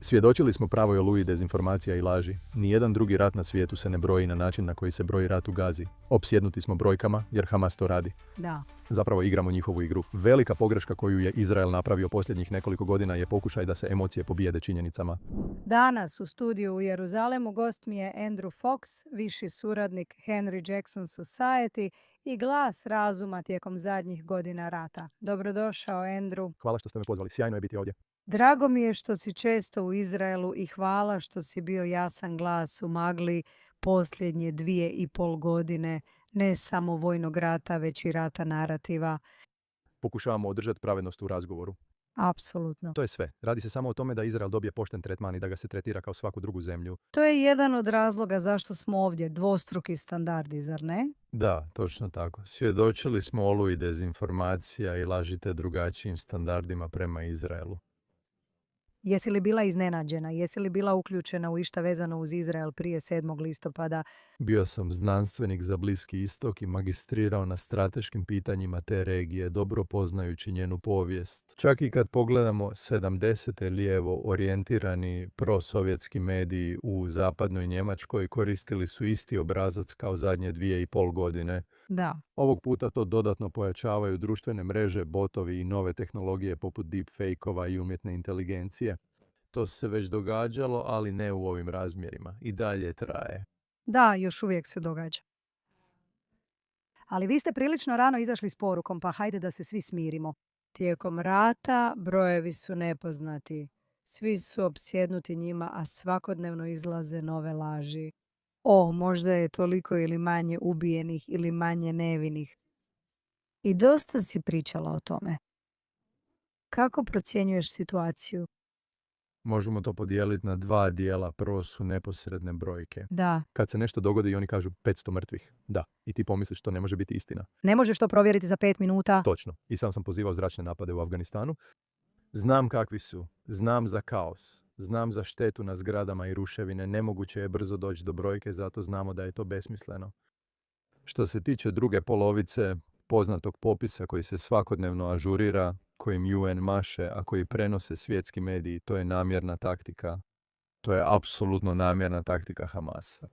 Svjedočili smo pravoj oluji dezinformacija i laži. Nijedan drugi rat na svijetu se ne broji na način na koji se broji rat u Gazi. Opsjednuti smo brojkama jer Hamas to radi. Da. Zapravo igramo njihovu igru. Velika pogreška koju je Izrael napravio posljednjih nekoliko godina je pokušaj da se emocije pobijede činjenicama. Danas u studiju u Jeruzalemu gost mi je Andrew Fox, viši suradnik Henry Jackson Society i glas razuma tijekom zadnjih godina rata. Dobrodošao, Andrew. Hvala što ste me pozvali. Sjajno je biti ovdje. Drago mi je što si često u Izraelu i hvala što si bio jasan glas u magli posljednje 2,5 godine, ne samo vojnog rata, već i rata narativa. Pokušavamo održati pravednost u razgovoru. Apsolutno. To je sve. Radi se samo o tome da Izrael dobije pošten tretman i da ga se tretira kao svaku drugu zemlju. To je jedan od razloga zašto smo ovdje, dvostruki standardi, zar ne? Da, točno tako. Svjedočili smo oluji dezinformacija i lažite drugačijim standardima prema Izraelu. Jesi li bila iznenađena? Jesi li bila uključena u išta vezano uz Izrael prije 7. listopada? Bio sam znanstvenik za Bliski istok i magistrirao na strateškim pitanjima te regije, dobro poznajući njenu povijest. Čak i kad pogledamo 70. lijevo orijentirani prosovjetski mediji u zapadnoj Njemačkoj koristili su isti obrazac kao zadnje 2,5 godine. Da. Ovog puta to dodatno pojačavaju društvene mreže, botovi i nove tehnologije poput deepfake-ova i umjetne inteligencije. To se već događalo, ali ne u ovim razmjerima. I dalje traje. Da, još uvijek se događa. Ali vi ste prilično rano izašli s porukom, pa hajde da se svi smirimo. Tijekom rata brojevi su nepoznati. Svi su opsjednuti njima, a svakodnevno izlaze nove laži. Možda je toliko ili manje ubijenih ili manje nevinih. I dosta si pričala o tome. Kako procjenjuješ situaciju? Možemo to podijeliti na dva dijela. Prvo su neposredne brojke. Da. Kad se nešto dogodi i oni kažu 500 mrtvih. Da. I ti pomisliš to ne može biti istina. Ne možeš to provjeriti za 5 minuta. Točno. I sam pozivao zračne napade u Afganistanu. Znam kakvi su. Znam za kaos. Znam za štetu na zgradama i ruševine. Nemoguće je brzo doći do brojke, zato znamo da je to besmisleno. Što se tiče druge polovice poznatog popisa koji se svakodnevno ažurira, kojim UN maše, a koji prenose svjetski mediji, to je namjerna taktika. To je apsolutno namjerna taktika Hamasa.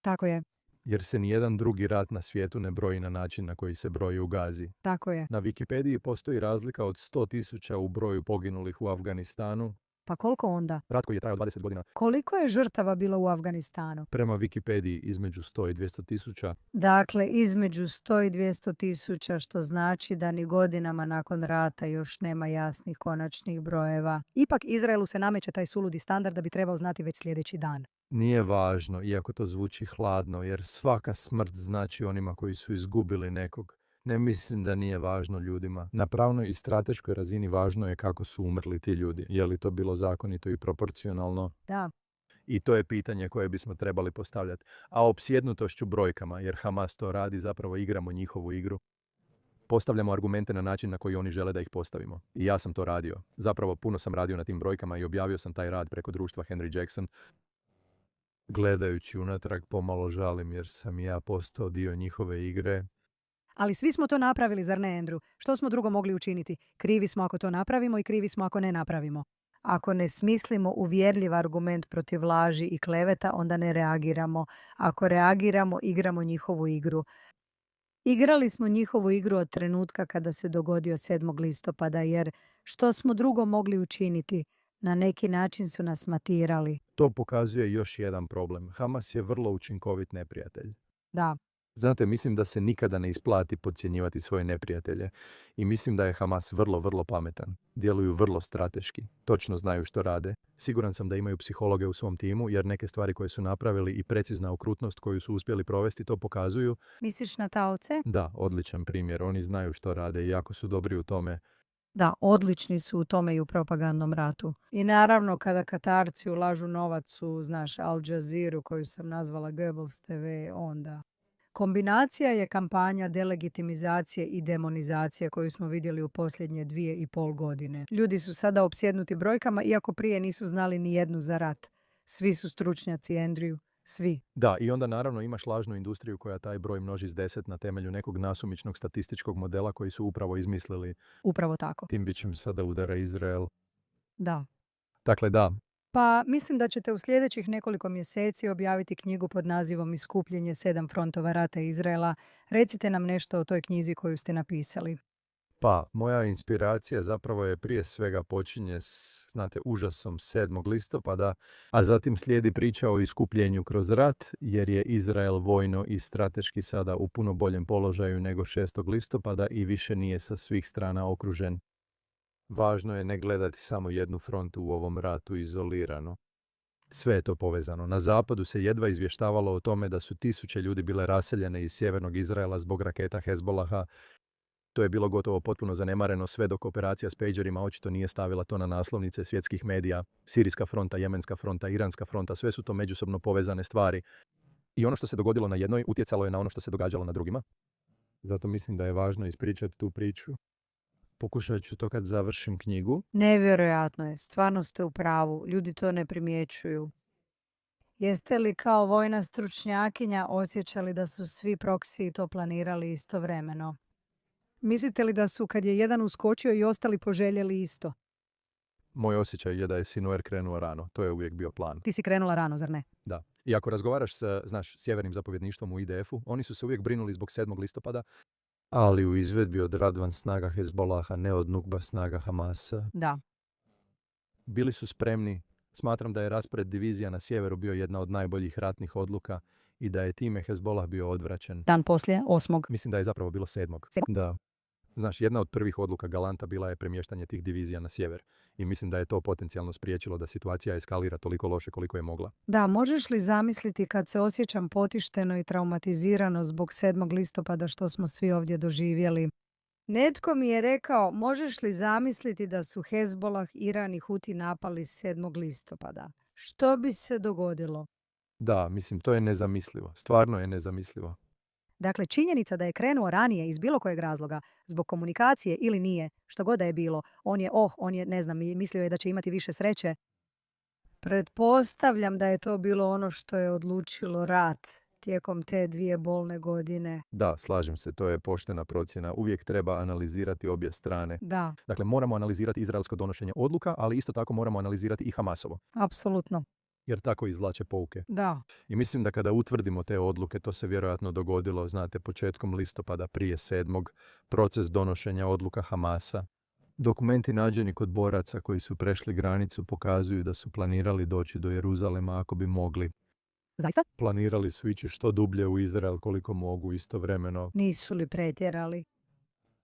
Tako je. Jer se nijedan drugi rat na svijetu ne broji na način na koji se broji u Gazi. Tako je. Na Wikipediji postoji razlika od 100.000 u broju poginulih u Afganistanu. Pa koliko onda? Rat koji je trajao 20 godina. Koliko je žrtava bilo u Afganistanu? Prema Wikipediji između 100 i 200.000. Dakle, između 100 i 200.000, što znači da ni godinama nakon rata još nema jasnih konačnih brojeva. Ipak Izraelu se nameće taj suludi standard da bi trebao znati već sljedeći dan. Nije važno, iako to zvuči hladno, jer svaka smrt znači onima koji su izgubili nekog. Ne mislim da nije važno ljudima. Na pravnoj i strateškoj razini važno je kako su umrli ti ljudi. Je li to bilo zakonito i proporcionalno? Da. I to je pitanje koje bismo trebali postavljati. A opsjednutošću brojkama, jer Hamas to radi, zapravo igramo njihovu igru. Postavljamo argumente na način na koji oni žele da ih postavimo. I ja sam to radio. Zapravo puno sam radio na tim brojkama i objavio sam taj rad preko društva Henry Jackson. Gledajući unatrag pomalo žalim jer sam ja postao dio njihove igre. Ali svi smo to napravili, zar ne, Andrew? Što smo drugo mogli učiniti? Krivi smo ako to napravimo i krivi smo ako ne napravimo. Ako ne smislimo uvjerljiv argument protiv laži i kleveta, onda ne reagiramo. Ako reagiramo, igramo njihovu igru. Igrali smo njihovu igru od trenutka kada se dogodio 7. listopada, jer što smo drugo mogli učiniti? Na neki način su nas matirali. To pokazuje još jedan problem. Hamas je vrlo učinkovit neprijatelj. Da. Znate, mislim da se nikada ne isplati podcjenjivati svoje neprijatelje. I mislim da je Hamas vrlo, vrlo pametan. Djeluju vrlo strateški. Točno znaju što rade. Siguran sam da imaju psihologe u svom timu, jer neke stvari koje su napravili i precizna okrutnost koju su uspjeli provesti to pokazuju. Misliš na taoce? Da, odličan primjer. Oni znaju što rade i jako su dobri u tome. Da, odlični su u tome i u propagandnom ratu. I naravno kada Katarci ulažu novac u, Al Jazeera, koju sam nazvala Goebbels TV, onda... Kombinacija je kampanja delegitimizacije i demonizacije koju smo vidjeli u posljednje 2,5 godine. Ljudi su sada opsjednuti brojkama, iako prije nisu znali ni jednu za rat. Svi su stručnjaci, Andrew. Svi. Da, i onda naravno imaš lažnu industriju koja taj broj množi s 10 na temelju nekog nasumičnog statističkog modela koji su upravo izmislili. Upravo tako. Tim bićem sada udara Izrael. Da. Dakle, da, Pa mislim da ćete u sljedećih nekoliko mjeseci objaviti knjigu pod nazivom Iskupljenje 7 frontova rata Izraela. Recite nam nešto o toj knjizi koju ste napisali. Pa, moja inspiracija zapravo je prije svega počinje s, znate, užasom 7. listopada, a zatim slijedi priča o iskupljenju kroz rat, jer je Izrael vojno i strateški sada u puno boljem položaju nego 6. listopada i više nije sa svih strana okružen. Važno je ne gledati samo jednu frontu u ovom ratu izolirano. Sve je to povezano. Na zapadu se jedva izvještavalo o tome da su tisuće ljudi bile raseljene iz sjevernog Izraela zbog raketa Hezbolaha. To je bilo gotovo potpuno zanemareno sve dok operacija s pejđerima očito nije stavila to na naslovnice svjetskih medija. Sirijska fronta, jemenska fronta, iranska fronta, sve su to međusobno povezane stvari. I ono što se dogodilo na jednoj utjecalo je na ono što se događalo na drugima. Zato mislim da je važno ispričati tu priču. Pokušat ću to kad završim knjigu. Nevjerojatno je, stvarno ste u pravu, ljudi to ne primjećuju. Jeste li kao vojna stručnjakinja osjećali da su svi proksiji to planirali istovremeno? Mislite li da su kad je jedan uskočio i ostali poželjeli isto? Moj osjećaj je da je Sinuer krenuo rano. To je uvijek bio plan. Ti si krenula rano, zar ne? Da. I ako razgovaraš sa, sjevernim zapovjedništvom u IDF-u, oni su se uvijek brinuli zbog 7. listopada, ali u izvedbi od Radvan snaga Hezbolaha, ne od Nukba snaga Hamasa. Da. Bili su spremni. Smatram da je raspored divizija na sjeveru bio jedna od najboljih ratnih odluka i da je time Hezbolah bio odvraćen. Dan poslije, 8. Mislim da je zapravo bilo 7. Da. Jedna od prvih odluka Galanta bila je premještanje tih divizija na sjever. I mislim da je to potencijalno spriječilo da situacija eskalira toliko loše koliko je mogla. Da, možeš li zamisliti kad se osjećam potišteno i traumatizirano zbog 7. listopada što smo svi ovdje doživjeli? Netko mi je rekao, možeš li zamisliti da su Hezbolah, Iran i Huti napali 7. listopada? Što bi se dogodilo? Da, mislim, to je nezamislivo. Stvarno je nezamislivo. Dakle, činjenica da je krenuo ranije iz bilo kojeg razloga, zbog komunikacije ili nije, što god da je bilo, on je, ne znam, mislio je da će imati više sreće. Pretpostavljam da je to bilo ono što je odlučilo rat tijekom te 2 bolne godine. Da, slažem se, to je poštena procjena. Uvijek treba analizirati obje strane. Da, Dakle, moramo analizirati izraelsko donošenje odluka, ali isto tako moramo analizirati i Hamasovo, apsolutno. jer tako izvlače pouke. Da. I mislim da kada utvrdimo te odluke, to se vjerojatno dogodilo, početkom listopada prije 7. proces donošenja odluka Hamasa. Dokumenti nađeni kod boraca koji su prešli granicu pokazuju da su planirali doći do Jeruzalema ako bi mogli. Zaista? Planirali su ići što dublje u Izrael koliko mogu istovremeno. Nisu li pretjerali?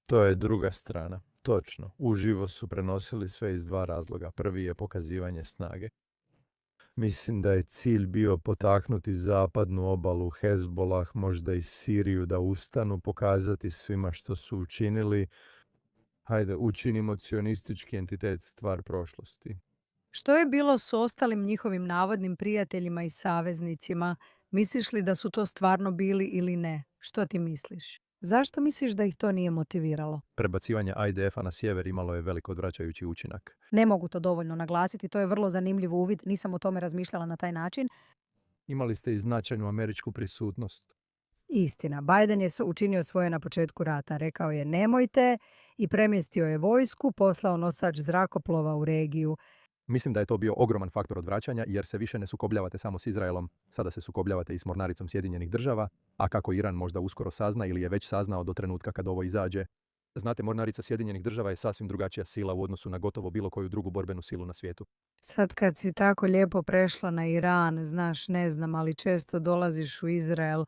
To je druga strana. Točno. Uživo su prenosili sve iz 2 razloga. Prvi je pokazivanje snage. Mislim da je cilj bio potaknuti zapadnu obalu, Hezbolah, možda i Siriju da ustanu, pokazati svima što su učinili. Hajde, učinimo cionistički entitet stvar prošlosti. Što je bilo s ostalim njihovim navodnim prijateljima i saveznicima? Misliš li da su to stvarno bili ili ne? Što ti misliš? Zašto misliš da ih to nije motiviralo? Prebacivanje IDF-a na sjever imalo je velik odvraćajući učinak. Ne mogu to dovoljno naglasiti, to je vrlo zanimljiv uvid, nisam o tome razmišljala na taj način. Imali ste i značajnu američku prisutnost. Istina, Biden je učinio svoje na početku rata. Rekao je nemojte i premjestio je vojsku, poslao nosač zrakoplova u regiju. Mislim da je to bio ogroman faktor odvraćanja jer se više ne sukobljavate samo s Izraelom, sada se sukobljavate i s mornaricom Sjedinjenih država, a kako Iran možda uskoro sazna ili je već saznao do trenutka kad ovo izađe. Znate, mornarica Sjedinjenih država je sasvim drugačija sila u odnosu na gotovo bilo koju drugu borbenu silu na svijetu. Sad kad si tako lijepo prešla na Iran, znaš, ne znam, ali često dolaziš u Izrael.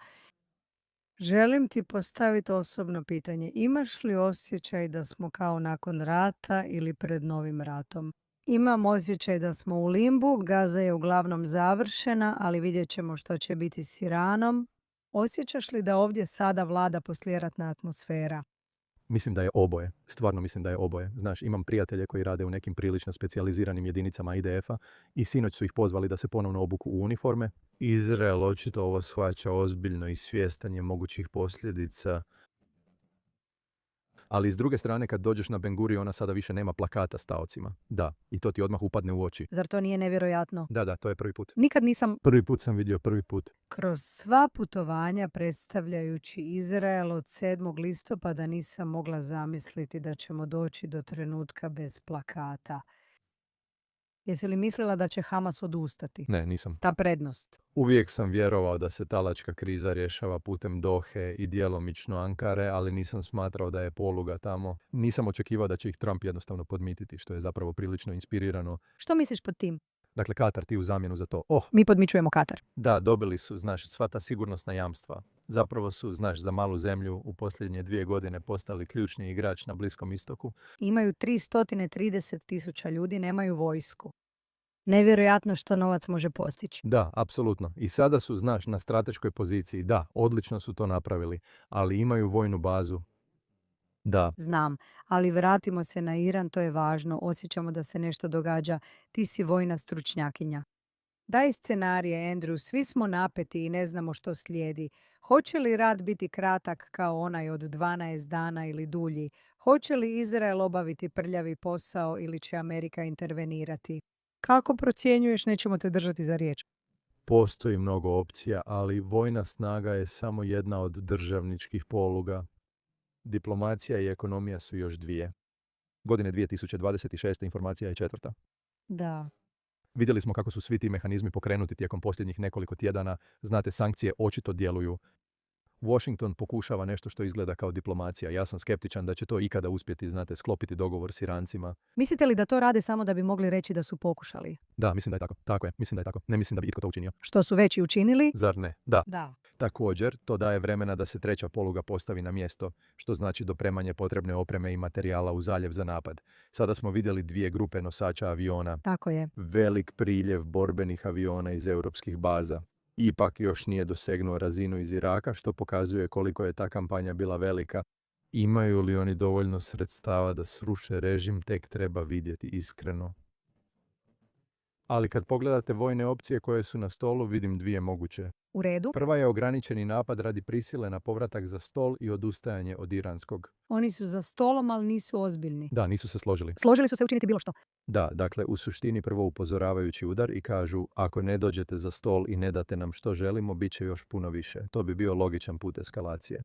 Želim ti postaviti osobno pitanje. Imaš li osjećaj da smo kao nakon rata ili pred novim ratom? Imam osjećaj da smo u limbu, Gaza je uglavnom završena, ali vidjet ćemo što će biti s Iranom. Osjećaš li da ovdje sada vlada poslijeratna atmosfera? Mislim da je oboje. Stvarno mislim da je oboje. Znaš, imam prijatelje koji rade u nekim prilično specijaliziranim jedinicama IDF-a i sinoć su ih pozvali da se ponovno obuku u uniforme. Izrael očito ovo shvaća ozbiljno i svjestan je mogućih posljedica. Ali s druge strane, kad dođeš na Ben Guriona, sada više nema plakata s taocima. Da, i to ti odmah upadne u oči. Zar to nije nevjerojatno? Da, to je prvi put. Nikad nisam Prvi put sam vidio, prvi put. kroz sva putovanja predstavljajući Izrael od 7. listopada nisam mogla zamisliti da ćemo doći do trenutka bez plakata. Jesi li mislila da će Hamas odustati? Ne, nisam. Ta prednost. Uvijek sam vjerovao da se talačka kriza rješava putem Dohe i djelomično Ankare, ali nisam smatrao da je poluga tamo. Nisam očekivao da će ih Trump jednostavno podmititi, što je zapravo prilično inspirirano. Što misliš pod tim? Dakle, Katar ti u zamjenu za to. Mi podmićujemo Katar. Da, dobili su, sva ta sigurnosna jamstva. Zapravo su, za malu zemlju u posljednje 2 godine postali ključni igrač na Bliskom istoku. Imaju 330.000 ljudi, nemaju vojsku. Nevjerojatno što novac može postići. Da, apsolutno. I sada su, na strateškoj poziciji. Da, odlično su to napravili, ali imaju vojnu bazu. Da. Znam, ali vratimo se na Iran, to je važno. Osjećamo da se nešto događa. Ti si vojna stručnjakinja. Daj scenarije, Andrew, svi smo napeti i ne znamo što slijedi. Hoće li rat biti kratak kao onaj od 12 dana ili dulji? Hoće li Izrael obaviti prljavi posao ili će Amerika intervenirati? Kako procjenjuješ, nećemo te držati za riječ? Postoji mnogo opcija, ali vojna snaga je samo jedna od državničkih poluga. Diplomacija i ekonomija su još 2. Godine 2026. informacija je 4. Da. Vidjeli smo kako su svi ti mehanizmi pokrenuti tijekom posljednjih nekoliko tjedana. Znate, sankcije očito djeluju. Washington pokušava nešto što izgleda kao diplomacija. Ja sam skeptičan da će to ikada uspjeti, sklopiti dogovor s Irancima. Mislite li da to rade samo da bi mogli reći da su pokušali? Da, mislim da je tako. Tako je, mislim da je tako. Ne mislim da bi itko to učinio. Što su već i učinili? Zar ne? Da. Da. Također, to daje vremena da se treća poluga postavi na mjesto, što znači dopremanje potrebne opreme i materijala u zaljev za napad. Sada smo vidjeli 2 grupe nosača aviona. Tako je. Velik priljev borbenih aviona iz europskih baza. Ipak još nije dosegnuo razinu iz Iraka, što pokazuje koliko je ta kampanja bila velika. Imaju li oni dovoljno sredstava da sruše režim, tek treba vidjeti iskreno. Ali kad pogledate vojne opcije koje su na stolu, vidim 2 moguće. U redu. Prva je ograničeni napad radi prisile na povratak za stol i odustajanje od iranskog. Oni su za stolom, ali nisu ozbiljni. Da, nisu se složili. Složili su se učiniti bilo što. Da, dakle, u suštini prvo upozoravajući udar i kažu ako ne dođete za stol i ne date nam što želimo, bit će još puno više. To bi bio logičan put eskalacije.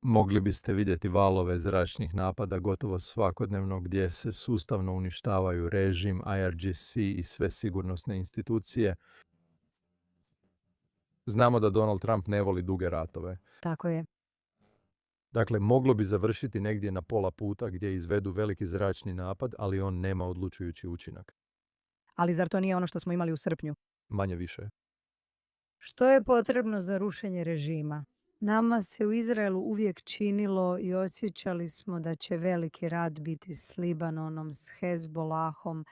Mogli biste vidjeti valove zračnih napada gotovo svakodnevno gdje se sustavno uništavaju režim, IRGC i sve sigurnosne institucije. Znamo da Donald Trump ne voli duge ratove. Tako je. Dakle, moglo bi završiti negdje na pola puta gdje izvedu veliki zračni napad, ali on nema odlučujući učinak. Ali zar to nije ono što smo imali u srpnju? Manje više. Što je potrebno za rušenje režima? Nama se u Izraelu uvijek činilo i osjećali smo da će veliki rat biti s Libanonom, s Hezbolahom.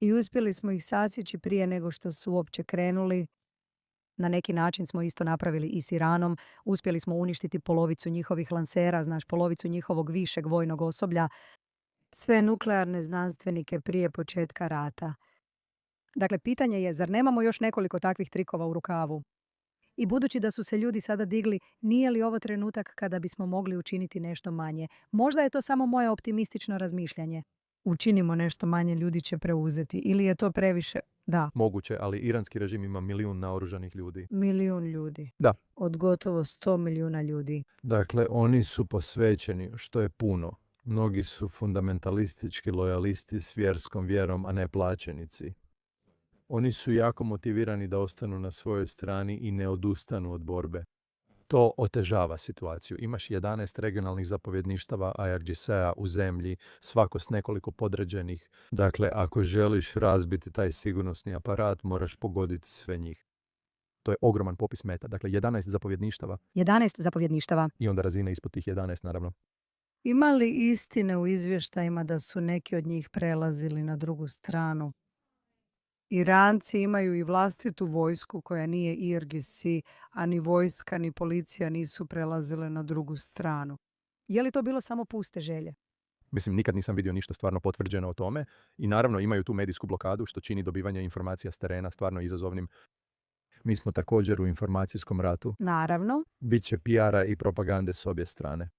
I uspjeli smo ih sasjeći prije nego što su uopće krenuli. Na neki način smo isto napravili i s Iranom. Uspjeli smo uništiti polovicu njihovih lansera, polovicu njihovog višeg vojnog osoblja, sve nuklearne znanstvenike prije početka rata. Dakle, pitanje je, zar nemamo još nekoliko takvih trikova u rukavu? I budući da su se ljudi sada digli, nije li ovo trenutak kada bismo mogli učiniti nešto manje? Možda je to samo moje optimistično razmišljanje. Učinimo nešto manje, ljudi će preuzeti. Ili je to previše? Da. Moguće, ali iranski režim ima 1 milijun naoružanih ljudi. 1 milijun ljudi. Da. Od gotovo 100 milijuna ljudi. Dakle, oni su posvećeni, što je puno. Mnogi su fundamentalistički lojalisti s vjerskom vjerom, a ne plaćenici. Oni su jako motivirani da ostanu na svojoj strani i ne odustanu od borbe. To otežava situaciju. Imaš 11 regionalnih zapovjedništava IRGC-a u zemlji, svako s nekoliko podređenih. Dakle, ako želiš razbiti taj sigurnosni aparat, moraš pogoditi sve njih. To je ogroman popis meta. Dakle, 11 zapovjedništava. 11 zapovjedništava. I onda razine ispod tih 11, naravno. Ima li istine u izvještajima da su neki od njih prelazili na drugu stranu? Iranci imaju i vlastitu vojsku koja nije IRGC, a ni vojska ni policija nisu prelazile na drugu stranu. Je li to bilo samo puste želje? Mislim, nikad nisam vidio ništa stvarno potvrđeno o tome. I naravno imaju tu medijsku blokadu što čini dobivanje informacija s terena stvarno izazovnim. Mi smo također u informacijskom ratu. Naravno. Biće PR-a i propagande s obje strane.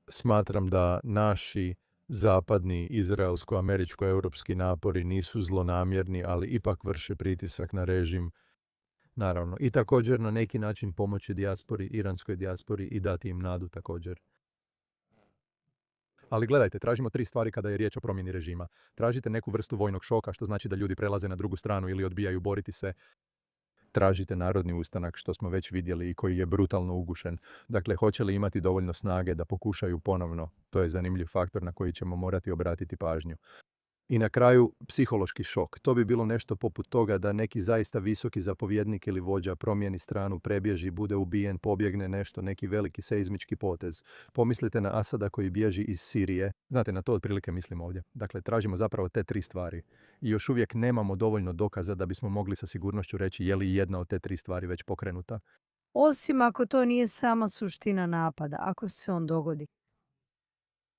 Smatram da naši zapadni, izraelsko-američko-europski napori nisu zlonamjerni, ali ipak vrše pritisak na režim. Naravno. I također na neki način pomoći dijaspori, iranskoj dijaspori i dati im nadu također. Ali gledajte, tražimo 3 stvari kada je riječ o promjeni režima. Tražite neku vrstu vojnog šoka, što znači da ljudi prelaze na drugu stranu ili odbijaju boriti se. Tražite narodni ustanak, što smo već vidjeli i koji je brutalno ugušen. Dakle, hoće li imati dovoljno snage da pokušaju ponovno? To je zanimljiv faktor na koji ćemo morati obratiti pažnju. I na kraju, psihološki šok. To bi bilo nešto poput toga da neki zaista visoki zapovjednik ili vođa promijeni stranu, prebježi, bude ubijen, pobjegne nešto, neki veliki seizmički potez. Pomislite na Asada koji bježi iz Sirije. Znate, na to otprilike mislim ovdje. Dakle, tražimo zapravo te 3 stvari. I još uvijek nemamo dovoljno dokaza da bismo mogli sa sigurnošću reći je li jedna od te 3 stvari već pokrenuta. Osim ako to nije sama suština napada, ako se on dogodi.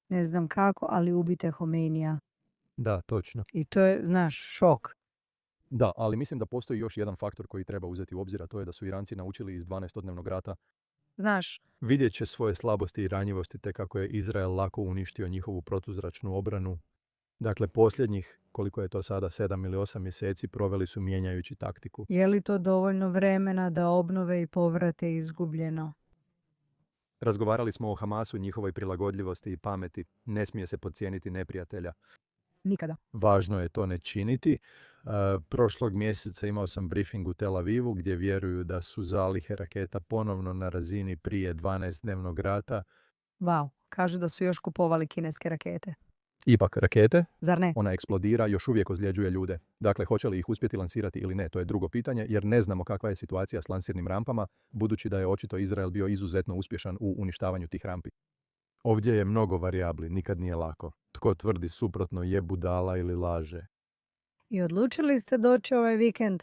Ne znam kako, ali ubite Homeinija. Da, točno. I to je, znaš, šok. Da, ali mislim da postoji još jedan faktor koji treba uzeti u obzir, a to je da su Iranci naučili iz 12-dnevnog rata Znaš, vidjet će svoje slabosti i ranjivosti te kako je Izrael lako uništio njihovu protuzračnu obranu. Dakle, posljednjih, koliko je to sada, 7 ili 8 mjeseci, proveli su mijenjajući taktiku. je li to dovoljno vremena da obnove i povrate izgubljeno? Razgovarali smo o Hamasu, njihovoj prilagodljivosti i pameti. Ne smije se podcijeniti neprijatelja. Nikada. Važno je to ne činiti. Prošlog mjeseca imao sam briefing u Tel Avivu gdje vjeruju da su zalihe raketa ponovno na razini prije 12-dnevnog rata. Wow, kažu da su još kupovali kineske rakete. Ipak rakete, Zar ne? ona eksplodira, još uvijek ozljeđuje ljude. Dakle, hoće li ih uspjeti lansirati ili ne, to je drugo pitanje, jer ne znamo kakva je situacija s lansirnim rampama, budući da je očito Izrael bio izuzetno uspješan u uništavanju tih rampi. Ovdje je mnogo varijabli, nikad nije lako. Tko tvrdi suprotno je budala ili laže. I odlučili ste doći ovaj vikend?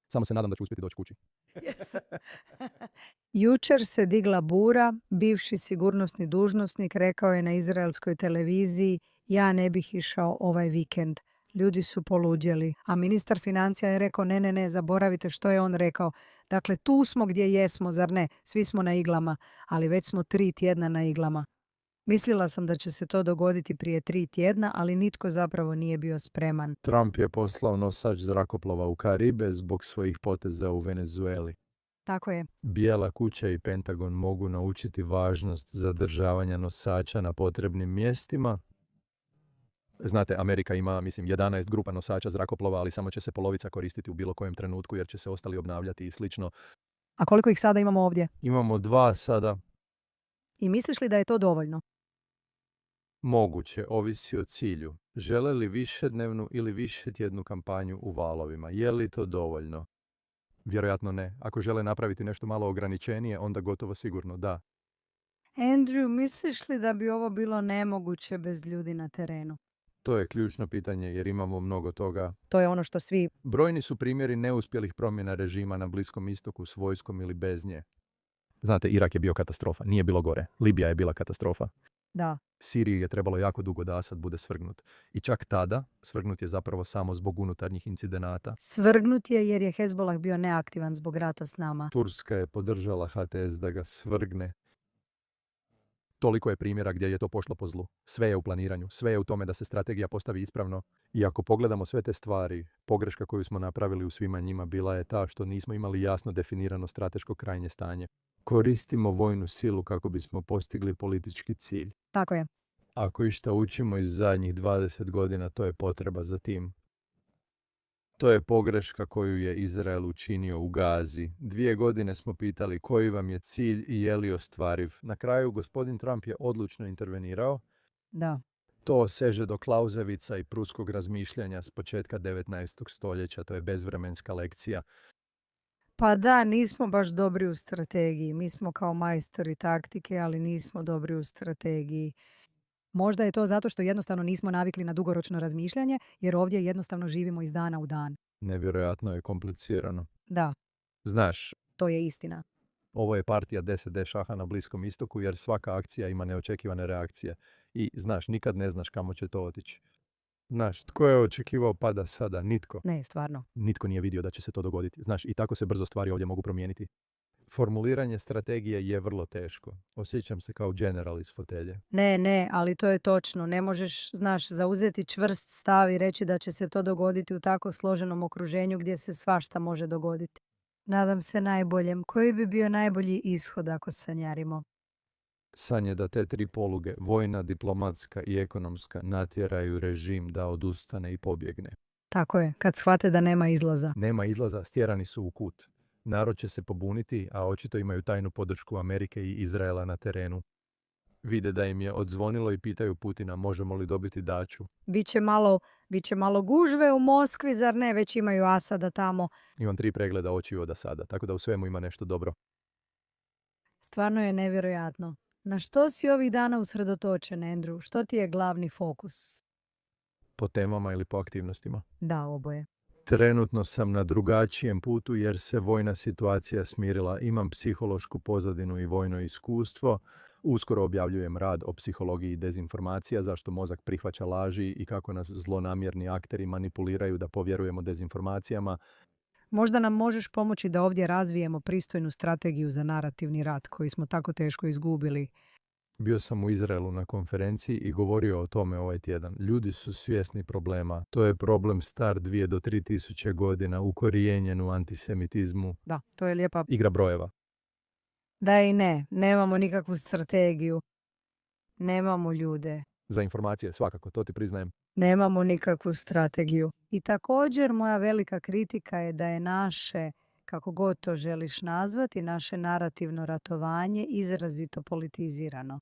Samo se nadam da ću uspjeti doći kući. Jučer se digla bura, bivši sigurnosni dužnosnik rekao je na izraelskoj televiziji ja ne bih išao ovaj vikend. Ljudi su poludjeli, a ministar financija je rekao ne, zaboravite što je on rekao. Dakle, tu smo gdje jesmo, zar ne? Svi smo na iglama, ali već smo 3 tjedna na iglama. Mislila sam da će se to dogoditi prije 3 tjedna, ali nitko zapravo nije bio spreman. Trump je poslao nosač zrakoplova u Karibe zbog svojih poteza u Venezueli. Tako je. Bijela kuća i Pentagon mogu naučiti važnost zadržavanja nosača na potrebnim mjestima. Znate, Amerika ima, 11 grupa nosača zrakoplova, ali samo će se polovica koristiti u bilo kojem trenutku jer će se ostali obnavljati i slično. A koliko ih sada imamo ovdje? Imamo 2 sada. I misliš li da je to dovoljno? Moguće, ovisi o cilju. Žele li višednevnu ili višetjednu kampanju u valovima? Je li to dovoljno? Vjerojatno ne. Ako žele napraviti nešto malo ograničenije, onda gotovo sigurno da. Andrew, misliš li da bi ovo bilo nemoguće bez ljudi na terenu? To je ključno pitanje jer imamo mnogo toga. To je ono što svi... Brojni su primjeri neuspjelih promjena režima na Bliskom istoku s vojskom ili bez nje. Znate, Irak je bio katastrofa, nije bilo gore. Libija je bila katastrofa. Da. Siriji je trebalo jako dugo da Asad bude svrgnut. I čak tada, svrgnut je zapravo samo zbog unutarnjih incidenata. Svrgnut je jer je Hezbollah bio neaktivan zbog rata s nama. Turska je podržala HTS da ga svrgne. Toliko je primjera gdje je to pošlo po zlu. Sve je u planiranju, sve je u tome da se strategija postavi ispravno. I ako pogledamo sve te stvari, pogreška koju smo napravili u svima njima bila je ta što nismo imali jasno definirano strateško krajnje stanje. Koristimo vojnu silu kako bismo postigli politički cilj. Tako je. Ako išta učimo iz zadnjih 20 godina, to je potreba za tim. To je pogreška koju je Izrael učinio u Gazi. 2 godine smo pitali koji vam je cilj i je li ostvariv. Na kraju gospodin Trump je odlučno intervenirao. Da. To seže do Klauzevica i pruskog razmišljanja s početka 19. stoljeća. To je bezvremenska lekcija. Pa da, nismo baš dobri u strategiji. Mi smo kao majstori taktike, ali nismo dobri u strategiji. Možda je to zato što jednostavno nismo navikli na dugoročno razmišljanje, jer ovdje jednostavno živimo iz dana u dan. Nevjerojatno je komplicirano. Da, Znaš, to je istina. ovo je partija 10D šaha na Bliskom istoku jer svaka akcija ima neočekivane reakcije. I znaš, nikad ne znaš kamo će to otići. Znaš, tko je očekivao pada sada? Nitko. Ne, stvarno. Nitko nije vidio da će se to dogoditi. Znaš, i tako se brzo stvari ovdje mogu promijeniti. Formuliranje strategije je vrlo teško. Osjećam se kao general iz fotelje. Ne, ali to je točno. Ne možeš, zauzeti čvrst stav i reći da će se to dogoditi u tako složenom okruženju gdje se svašta može dogoditi. Nadam se najboljem. Koji bi bio najbolji ishod ako sanjarimo? San je da te tri poluge, vojna, diplomatska i ekonomska, natjeraju režim da odustane i pobjegne. Tako je, kad shvate da nema izlaza. Nema izlaza, stjerani su u kut. Narod će se pobuniti, a očito imaju tajnu podršku Amerike i Izraela na terenu. Vide da im je odzvonilo i pitaju Putina možemo li dobiti daću. Biće malo gužve u Moskvi, zar ne? Već imaju Asada tamo. Imam 3 pregleda očiju od Asada, tako da u svemu ima nešto dobro. Stvarno je nevjerojatno. Na što si ovih dana usredotočen, Andrew? Što ti je glavni fokus? Po temama ili po aktivnostima. Da, oboje. Trenutno sam na drugačijem putu jer se vojna situacija smirila. Imam psihološku pozadinu i vojno iskustvo. Uskoro objavljujem rad o psihologiji dezinformacija, zašto mozak prihvaća laži i kako nas zlonamjerni akteri manipuliraju da povjerujemo dezinformacijama. Možda nam možeš pomoći da ovdje razvijemo pristojnu strategiju za narativni rat koji smo tako teško izgubili. Bio sam u Izraelu na konferenciji i govorio o tome ovaj tjedan. Ljudi su svjesni problema. To je problem star 2 do 3 tisuće godina, ukorijenjen u antisemitizmu. Da, to je lijepa. Igra brojeva. Da i ne, nemamo nikakvu strategiju. Nemamo ljude. Za informacije, svakako, to ti priznajem. Nemamo nikakvu strategiju. I također moja velika kritika je da je naše, kako god to želiš nazvati, naše narativno ratovanje izrazito politizirano.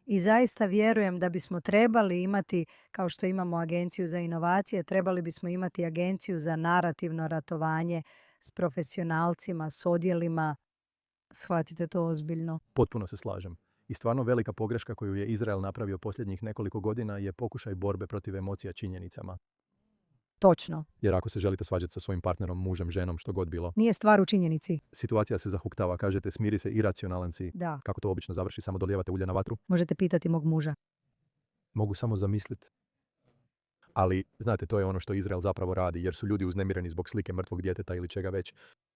I zaista vjerujem da bismo trebali imati, kao što imamo agenciju za inovacije, trebali bismo imati agenciju za narativno ratovanje s profesionalcima, s odjelima. Shvatite to ozbiljno. Potpuno se slažem. I stvarno velika pogreška koju je Izrael napravio posljednjih nekoliko godina je pokušaj borbe protiv emocija činjenicama. Točno. Jer ako se želite svađati sa svojim partnerom, mužem, ženom, što god bilo, Nije stvar u činjenici. situacija se zahuktava. Kažete smiri se, iracionalan si. Da. Kako to obično završi, samo dolijevate ulje na vatru? Možete pitati mog muža. Mogu samo zamisliti. Ali, znate, to je ono što Izrael zapravo radi, jer su ljudi uznemireni zbog slike mrtvog djeteta ili čega već.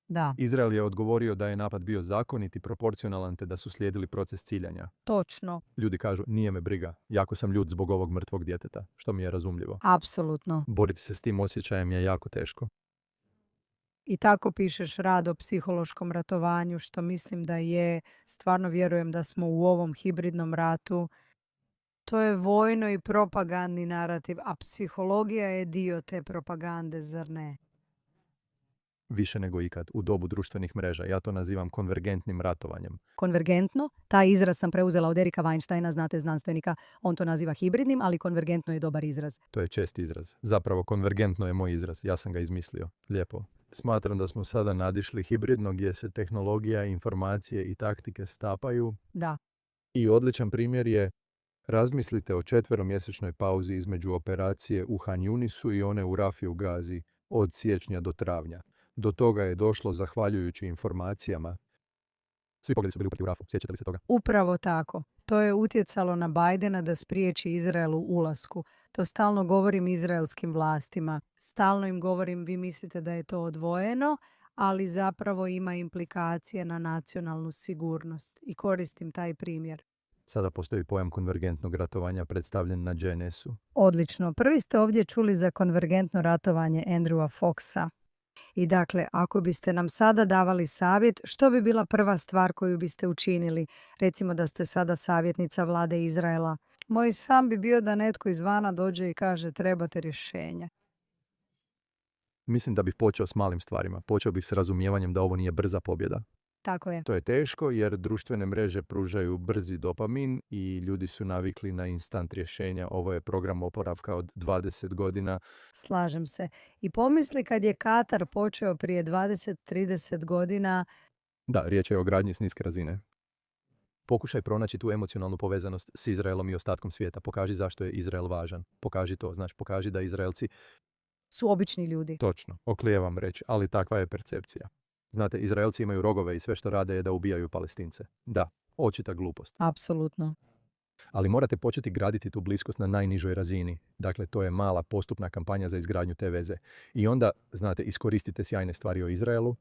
Da, Izrael je odgovorio da je napad bio zakonit i proporcionalan te da su slijedili proces ciljanja. točno. Ljudi kažu, nije me briga, jako sam ljut zbog ovog mrtvog djeteta, što mi je razumljivo. Apsolutno. Boriti se s tim osjećajem je jako teško. I tako pišeš rad o psihološkom ratovanju, što mislim da je, stvarno vjerujem da smo u ovom hibridnom ratu. To je vojno i propagandni narativ, a psihologija je dio te propagande, zar ne? Više nego ikad, u dobu društvenih mreža. Ja to nazivam konvergentnim ratovanjem. Konvergentno, taj izraz sam preuzela od Erika Weinsteina, znate, znanstvenika, on to naziva hibridnim, ali konvergentno je dobar izraz. To je čest izraz. Zapravo, konvergentno je moj izraz. Ja sam ga izmislio. Lijepo. Smatram da smo sada nadišli hibridno gdje se tehnologija, informacije i taktike stapaju. Da, I odličan primjer je razmislite o 4-mjesečnoj pauzi između operacije u Han Yunisu i one u Rafi u Gazi od siječnja do travnja. Do toga je došlo zahvaljujući informacijama. Svi pogledi su bili uprti u Rafu, sjećate li se toga? upravo tako. To je utjecalo na Bidena da spriječi Izrael u ulasku. To stalno govorim izraelskim vlastima. Stalno im govorim, vi mislite da je to odvojeno, ali zapravo ima implikacije na nacionalnu sigurnost. I koristim taj primjer. Sada postoji pojam konvergentnog ratovanja predstavljen na GNS-u. Odlično. Prvi ste ovdje čuli za konvergentno ratovanje Andrewa Foxa. I dakle, ako biste nam sada davali savjet, što bi bila prva stvar koju biste učinili? Recimo da ste sada savjetnica vlade Izraela. Moj san bi bio da netko izvana dođe i kaže trebate rješenje. Mislim da bih počeo s malim stvarima. Počeo bih s razumijevanjem da ovo nije brza pobjeda. Tako je. To je teško jer društvene mreže pružaju brzi dopamin i ljudi su navikli na instant rješenja. Ovo je program oporavka od 20 godina. Slažem se. I pomisli kad je Katar počeo prije 20-30 godina. Da, riječ je o gradnji s niske razine. Pokušaj pronaći tu emocionalnu povezanost s Izraelom i ostatkom svijeta. Pokaži zašto je Izrael važan. Pokaži to, znači pokaži da Izraelci... Su obični ljudi. Točno, oklijevam reći, ali takva je percepcija. Znate, Izraelci imaju rogove i sve što rade je da ubijaju Palestince. Da, očita glupost. Apsolutno. Ali morate početi graditi tu bliskost na najnižoj razini. Dakle, to je mala postupna kampanja za izgradnju te veze. I onda, znate, iskoristite sjajne stvari o Izraelu.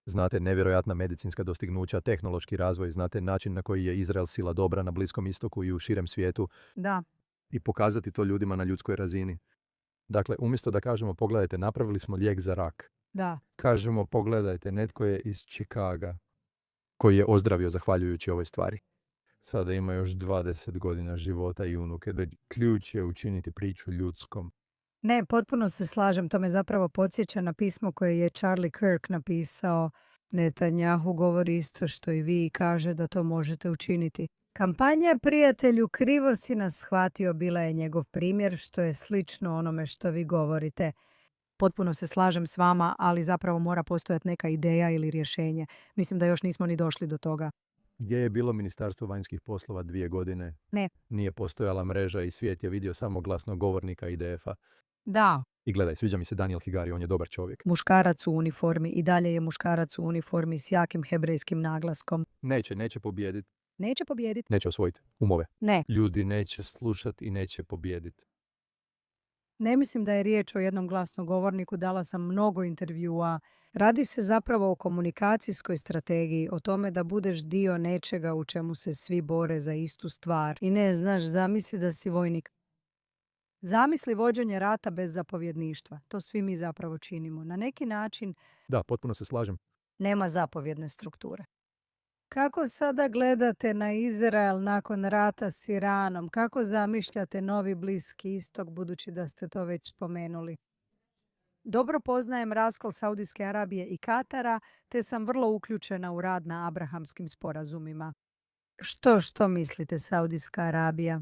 Znate, nevjerojatna medicinska dostignuća, tehnološki razvoj, znate način na koji je Izrael sila dobra na Bliskom istoku i u širem svijetu. Da. I pokazati to ljudima na ljudskoj razini. Dakle, umjesto da kažemo, pogledajte, napravili smo lijek za rak. Da. Kažemo, pogledajte, netko je iz Chicaga koji je ozdravio zahvaljujući ovoj stvari. Sada ima još 20 godina života i unuke. Ključ je učiniti priču ljudskom. Ne, potpuno se slažem. To me zapravo podsjeća na pismo koje je Charlie Kirk napisao. Netanjahu govori isto što i vi i kaže da to možete učiniti. Kampanja Prijatelju, krivo si nas shvatio, bila je njegov primjer, što je slično onome što vi govorite. Potpuno se slažem s vama, ali zapravo mora postojati neka ideja ili rješenje. Mislim da još nismo ni došli do toga. Gdje je bilo Ministarstvo vanjskih poslova 2 godine? Ne. Nije postojala mreža i svijet je vidio samo glasnogovornika IDF-a. Da. I gledaj, sviđa mi se Daniel Higari, on je dobar čovjek. Muškarac u uniformi i dalje je muškarac u uniformi s jakim hebrejskim naglaskom. Neće pobijediti. Neće pobijediti? Neće osvojiti umove. Ne. Ljudi neće slušati i neće pobijediti. Ne mislim da je riječ o jednom glasnogovorniku, dala sam mnogo intervjua. Radi se zapravo o komunikacijskoj strategiji, o tome da budeš dio nečega u čemu se svi bore za istu stvar. I ne, znaš, zamisli da si vojnik. Zamisli vođenje rata bez zapovjedništva. To svi mi zapravo činimo. Na neki način Da, potpuno se slažem. nema zapovjedne strukture. Kako sada gledate na Izrael nakon rata s Iranom? Kako zamišljate novi Bliski istok, budući da ste to već spomenuli? Dobro poznajem raskol Saudijske Arabije i Katara, te sam vrlo uključena u rad na Abrahamskim sporazumima. Što mislite, Saudijska Arabija?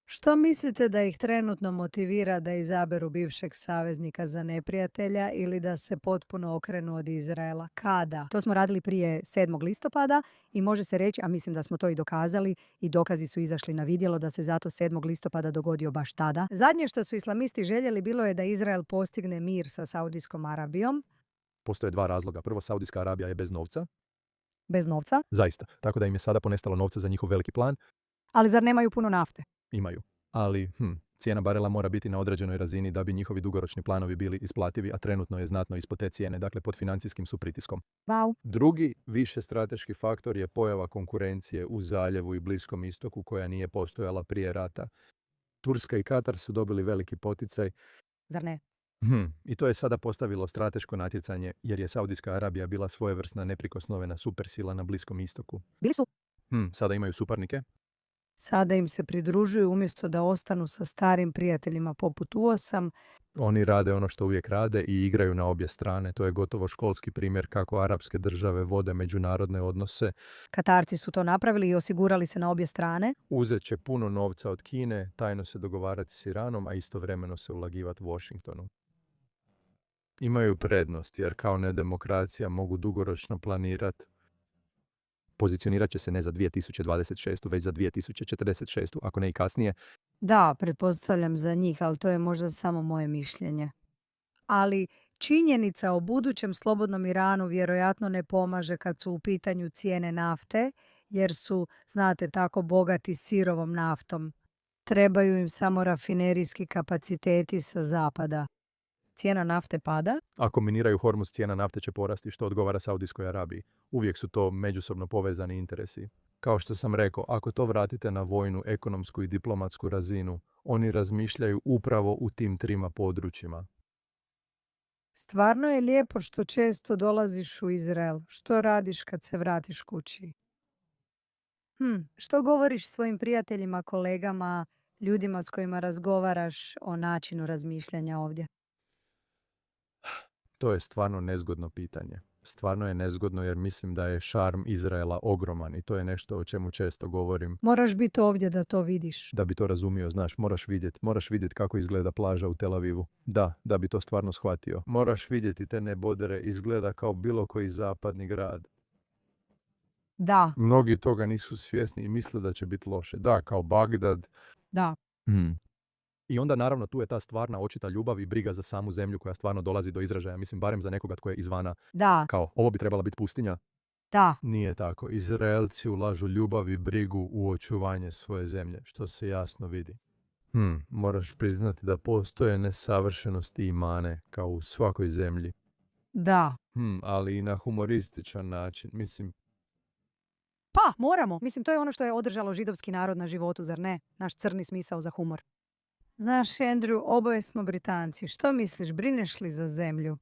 Što mislite da ih trenutno motivira da izaberu bivšeg saveznika za neprijatelja ili da se potpuno okrenu od Izraela? Kada? To smo radili prije 7. listopada i može se reći, a mislim da smo to i dokazali, i dokazi su izašli na vidjelo da se zato 7. listopada dogodio baš tada. Zadnje što su islamisti željeli bilo je da Izrael postigne mir sa Saudijskom Arabijom. Postoje 2 razloga. Prvo, Saudijska Arabija je bez novca. Bez novca. Zaista. Tako da im je sada ponestalo novca za njihov veliki plan. Ali zar nemaju puno nafte? Imaju. Ali cijena barela mora biti na određenoj razini da bi njihovi dugoročni planovi bili isplativi, a trenutno je znatno ispod te cijene, dakle pod financijskim su pritiskom. Wow. Drugi više strateški faktor je pojava konkurencije u zaljevu i Bliskom istoku koja nije postojala prije rata. Turska i Katar su dobili veliki poticaj. Zar ne? I to je sada postavilo strateško natjecanje jer je Saudijska Arabija bila svojevrsna neprikosnovena supersila na Bliskom istoku. Bili su. Sada imaju suparnike. Sada im se pridružuju umjesto da ostanu sa starim prijateljima poput U8. Oni rade ono što uvijek rade i igraju na obje strane. To je gotovo školski primjer kako arapske države vode međunarodne odnose. Katarci su to napravili i osigurali se na obje strane. Uzet će puno novca od Kine, tajno se dogovarati s Iranom, a istovremeno se ulagivati Washingtonu. Imaju prednost jer kao nedemokracija mogu dugoročno planirati. Pozicionirat će se ne za 2026. već za 2046. ako ne i kasnije. Da, pretpostavljam za njih, ali to je možda samo moje mišljenje. Ali činjenica o budućem slobodnom Iranu vjerojatno ne pomaže kad su u pitanju cijene nafte, jer su, znate, tako bogati sirovom naftom. Trebaju im samo rafinerijski kapaciteti sa zapada. Cijena nafte pada? Ako miniraju Hormuz, cijena nafte će porasti, što odgovara Saudijskoj Arabiji. Uvijek su to međusobno povezani interesi. Kao što sam rekao, ako to vratite na vojnu, ekonomsku i diplomatsku razinu, oni razmišljaju upravo u tim 3 područjima. Stvarno je lijepo što često dolaziš u Izrael. Što radiš kad se vratiš kući? Što govoriš svojim prijateljima, kolegama, ljudima s kojima razgovaraš o načinu razmišljanja ovdje? To je stvarno nezgodno pitanje. Stvarno je nezgodno jer mislim da je šarm Izraela ogroman i to je nešto o čemu često govorim. Moraš biti ovdje da to vidiš. Da bi to razumio, znaš, moraš vidjeti kako izgleda plaža u Tel Avivu. Da bi to stvarno shvatio. Moraš vidjeti te nebodere, izgleda kao bilo koji zapadni grad. Da. Mnogi toga nisu svjesni i misle da će biti loše. Da, kao Bagdad. Da. I onda naravno tu je ta stvarna očita ljubav i briga za samu zemlju koja stvarno dolazi do izražaja. Mislim, barem za nekoga tko je izvana. Da. Kao, ovo bi trebala biti pustinja. Da. Nije tako. Izraelci ulažu ljubav i brigu u očuvanje svoje zemlje, što se jasno vidi. Moraš priznati da postoje nesavršenosti i mane, kao u svakoj zemlji. Da. Ali i na humorističan način. Mislim, pa, moramo. Mislim, to je ono što je održalo židovski narod na životu, zar ne? Naš crni smisao za humor. Znaš, Andrew, oboje smo Britanci. Što misliš, brineš li za zemlju?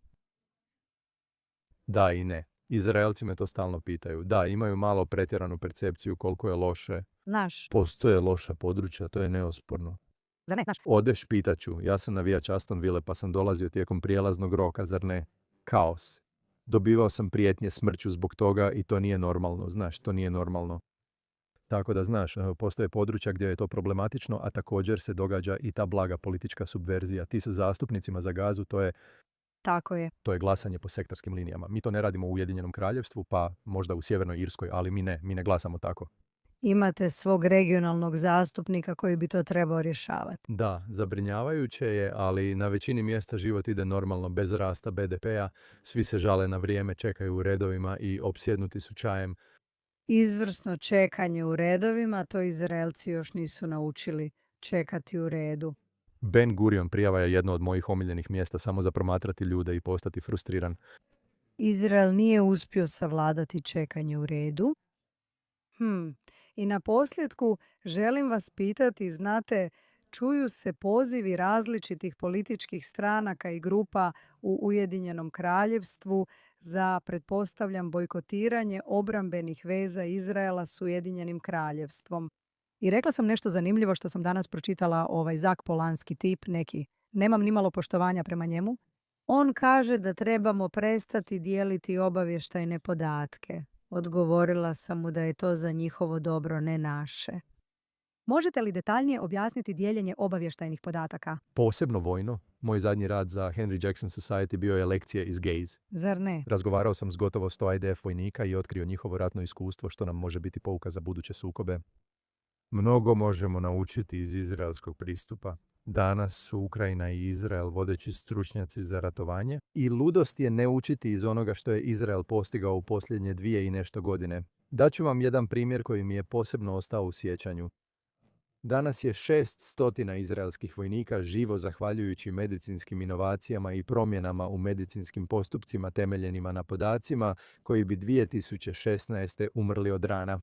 da i ne. Izraelci me to stalno pitaju. Da, imaju malo pretjeranu percepciju koliko je loše. Znaš, Postoje loša područja, to je neosporno. zar ne, znaš? Odeš, pitaću. Ja sam navijač Aston Ville pa sam dolazio tijekom prijelaznog roka, zar ne? Kaos. Dobivao sam prijetnje smrću zbog toga i to nije normalno, znaš, to nije normalno. Tako da, znaš, postoje područja gdje je to problematično, a također se događa i ta blaga politička subverzija. Ti sa zastupnicima za Gazu, Tako je. to je glasanje po sektorskim linijama. Mi to ne radimo u Ujedinjenom Kraljevstvu, pa možda u Sjevernoj Irskoj, ali mi ne glasamo tako. Imate svog regionalnog zastupnika koji bi to trebao rješavati. Da, zabrinjavajuće je, ali na većini mjesta život ide normalno, bez rasta BDP-a, svi se žale na vrijeme, čekaju u redovima i opsjednuti su čajem. Izvrsno čekanje u redovima, to Izraelci još nisu naučili čekati u redu. Ben Gurion prijava je jedno od mojih omiljenih mjesta samo za promatrati ljude i postati frustriran. Izrael nije uspio savladati čekanje u redu. I na posljedku želim vas pitati, znate, čuju se pozivi različitih političkih stranaka i grupa u Ujedinjenom Kraljevstvu za, pretpostavljam, bojkotiranje obrambenih veza Izraela s Ujedinjenim Kraljevstvom. I rekla sam nešto zanimljivo što sam danas pročitala, Zak Polanski tip neki. Nemam nimalo poštovanja prema njemu. On kaže da trebamo prestati dijeliti obavještajne podatke. Odgovorila sam mu da je to za njihovo dobro, ne naše. Možete li detaljnije objasniti dijeljenje obavještajnih podataka? Posebno vojno, moj zadnji rad za Henry Jackson Society bio je lekcije iz Gaze. Zar ne? Razgovarao sam s gotovo 100 IDF vojnika i otkrio njihovo ratno iskustvo što nam može biti pouka za buduće sukobe. Mnogo možemo naučiti iz izraelskog pristupa. Danas su Ukrajina i Izrael vodeći stručnjaci za ratovanje i ludost je ne učiti iz onoga što je Izrael postigao u posljednje 2 i nešto godine. Daću vam jedan primjer koji mi je posebno ostao u sjećanju. Danas je 600 izraelskih vojnika živo zahvaljujući medicinskim inovacijama i promjenama u medicinskim postupcima temeljenima na podacima koji bi 2016. umrli od rana.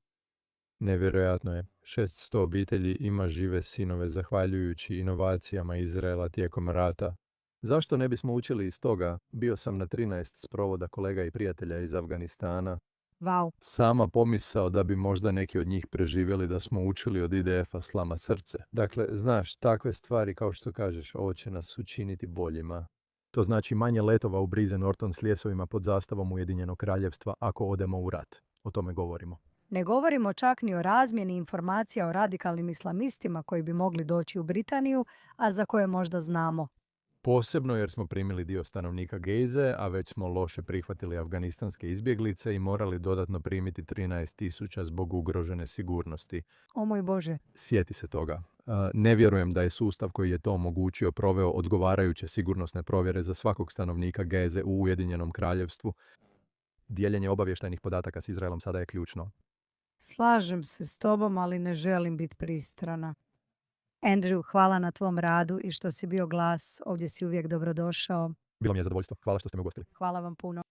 Nevjerojatno je. 600 obitelji ima žive sinove zahvaljujući inovacijama Izraela tijekom rata. Zašto ne bismo učili iz toga? Bio sam na 13 sprovoda kolega i prijatelja iz Afganistana. Vau. Sama pomisao da bi možda neki od njih preživjeli da smo učili od IDF-a slama srce. Dakle, znaš, takve stvari kao što kažeš, ovo će nas učiniti boljima. To znači manje letova u Brize Norton s ljesovima pod zastavom Ujedinjenog Kraljevstva ako odemo u rat. O tome govorimo. Ne govorimo čak ni o razmjeni informacija o radikalnim islamistima koji bi mogli doći u Britaniju, a za koje možda znamo. Posebno jer smo primili dio stanovnika Geze, a već smo loše prihvatili afganistanske izbjeglice i morali dodatno primiti 13.000 zbog ugrožene sigurnosti. O moj Bože. Sjeti se toga. Ne vjerujem da je sustav koji je to omogućio proveo odgovarajuće sigurnosne provjere za svakog stanovnika Geze u Ujedinjenom Kraljevstvu. Dijeljenje obavještajnih podataka s Izraelom sada je ključno. Slažem se s tobom, ali ne želim biti pristrana. Andrew, hvala na tvom radu i što si bio glas. Ovdje si uvijek dobrodošao. Bilo mi je zadovoljstvo. Hvala što ste me ugostili. Hvala vam puno.